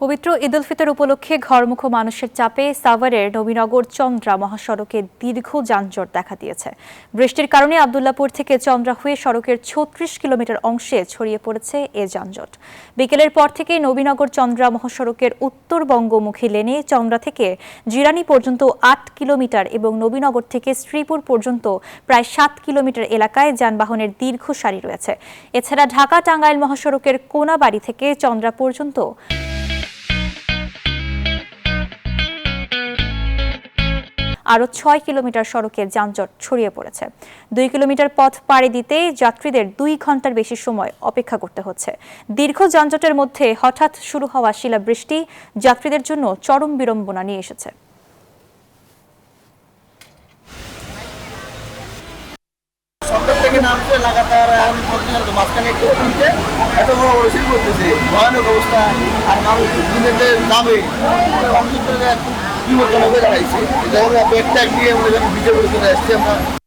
পবিত্র ঈদ উল ফিতর উপলক্ষে ঘরমুখ মানুষের চাপে সাভারের নবীনগর চন্দ্রা মহাসড়কে দীর্ঘ যানজট দেখা দিয়েছে। বৃষ্টির কারণে আব্দুল্লাহপুর থেকে চন্দ্রা হয়ে সড়কের ৩৬ কিলোমিটার অংশে ছড়িয়ে পড়েছে এ যানজট। বিকেলের পর থেকে নবীনগর চন্দ্রা মহাসড়কের উত্তরবঙ্গমুখী লেনে চন্দ্রা থেকে জিরানী পর্যন্ত ৮ কিলোমিটার এবং নবীনগর থেকে শ্রীপুর পর্যন্ত প্রায় ৭ কিলোমিটার এলাকায় যানবাহনের দীর্ঘ সারি রয়েছে। এছাড়া ঢাকা টাঙ্গাইল মহাসড়কের কোনাবাড়ি থেকে চন্দ্রা পর্যন্ত আরও ৬ কিলোমিটার সড়কে যানজট ছড়িয়ে পড়েছে। ২ কিলোমিটার পথ পাড়ি দিতে যাত্রীদের ২ ঘন্টার বেশি সময় অপেক্ষা করতে হচ্ছে। দীর্ঘ যানজটের মধ্যে হঠাৎ শুরু হওয়া শিলাবৃষ্টি যাত্রীদের জন্য চরম বিড়ম্বনা নিয়ে এসেছে। ভয়ানক অবস্থা আর মানুষ নামে বিপজ্জনক হয়ে দাঁড়াইছে। ব্যাগ ট্যাগ নিয়ে ভিজে পড়ে চলে আসছি আমরা।